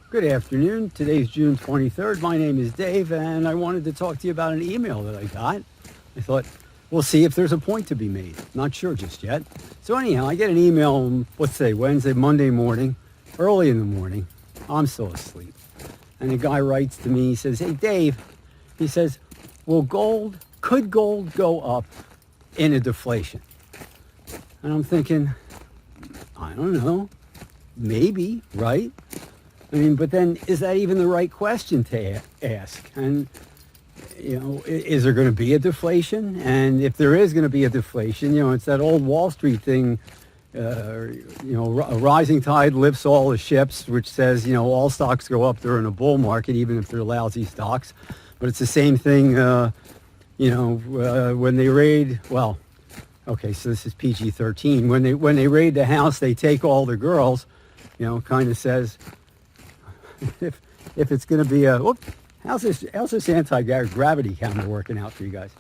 Good afternoon. Today's June 23rd. My name is Dave, and I wanted to talk to you about an email that I got. I thought, we'll see if there's a point to be made. Not sure just yet. So anyhow, I get an email, let's say Wednesday, Monday morning, early in the morning. I'm still asleep. And the guy writes to me, he says, hey, Dave, he says, could gold go up in a deflation? And I'm thinking, I don't know, maybe, right? I mean, but then is that even the right question to ask? And, you know, is there going to be a deflation? And if there is going to be a deflation, you know, it's that old Wall Street thing, a rising tide lifts all the ships, which says, you know, all stocks go up during a bull market, even if they're lousy stocks. But it's the same thing, when they raid, well, okay, so this is PG-13. When they raid the house, they take all the girls, you know, kind of says, if it's going to be how's this anti-gravity camera working out for you guys?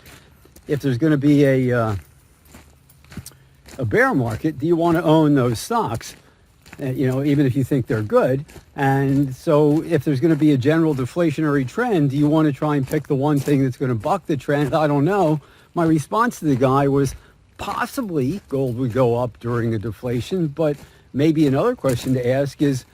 If there's going to be a bear market, do you want to own those stocks? Even if you think they're good. And so if there's going to be a general deflationary trend, do you want to try and pick the one thing that's going to buck the trend? I don't know. My response to the guy was possibly gold would go up during a deflation, but maybe another question to ask is,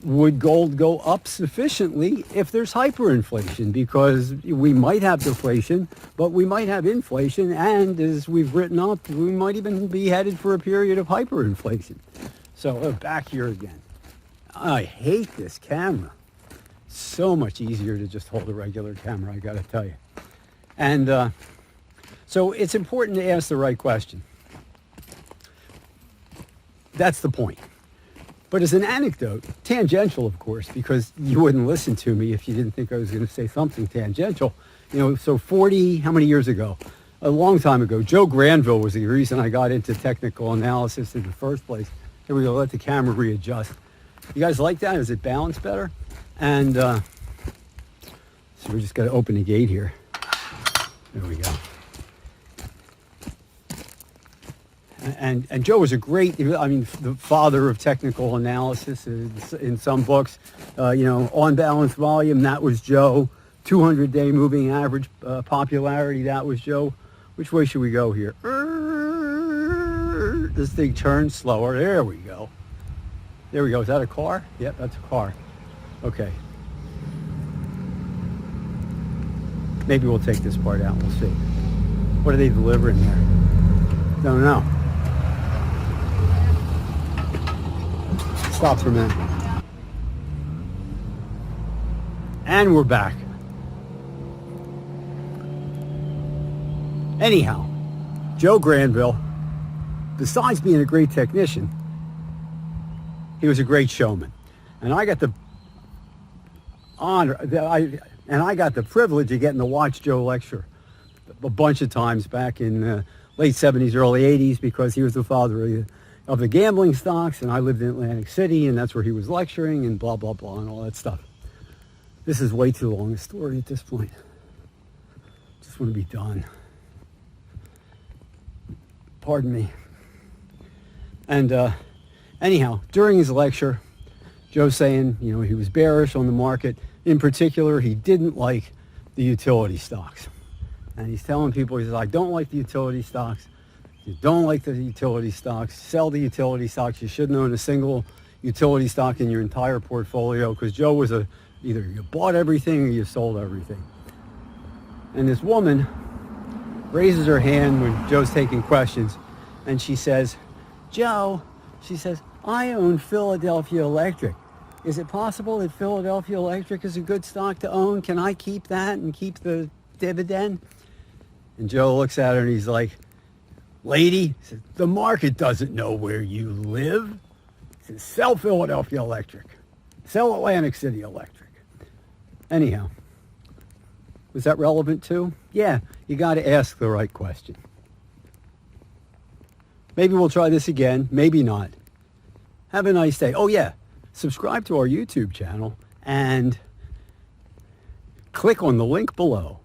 would gold go up sufficiently if there's hyperinflation? Because we might have deflation, but we might have inflation, and as we've written up, we might even be headed for a period of hyperinflation. So back here again. I hate this camera. So much easier to just hold a regular camera, I gotta tell you. And so it's important to ask the right question. That's the point. But as an anecdote, tangential, of course, because you wouldn't listen to me if you didn't think I was going to say something tangential. So how many years ago? A long time ago, Joe Granville was the reason I got into technical analysis in the first place. Here we go, let the camera readjust. You guys like that? Is it balanced better? And so we just got to open the gate here. There we go. And Joe was the father of technical analysis in some books. On balance volume, that was Joe. 200-day moving average popularity, that was Joe. Which way should we go here? This thing turns slower. There we go. There we go. Is that a car? Yep, that's a car. Okay. Maybe we'll take this part out. We'll see. What are they delivering here? Don't know. Stop for a minute. And we're back. Anyhow, Joe Granville, besides being a great technician, he was a great showman. And I got the honor, and I got the privilege of getting to watch Joe lecture a bunch of times back in the late 70s, early 80s, because he was the father of the gambling stocks, and I lived in Atlantic City, and that's where he was lecturing, and blah, blah, blah, and all that stuff. This is way too long a story at this point. Just want to be done. Pardon me. And anyhow, during his lecture, Joe's saying, he was bearish on the market. In particular, he didn't like the utility stocks. And he's telling people, he says, I don't like the utility stocks. You don't like the utility stocks, sell the utility stocks. You shouldn't own a single utility stock in your entire portfolio, because Joe was either you bought everything or you sold everything. And this woman raises her hand when Joe's taking questions, and she says, Joe, she says, I own Philadelphia Electric. Is it possible that Philadelphia Electric is a good stock to own? Can I keep that and keep the dividend? And Joe looks at her and he's like, lady, the market doesn't know where you live. He says, sell Philadelphia Electric. Sell Atlantic City Electric. Anyhow, was that relevant too? Yeah, you got to ask the right question. Maybe we'll try this again. Maybe not. Have a nice day. Oh yeah, subscribe to our YouTube channel and click on the link below.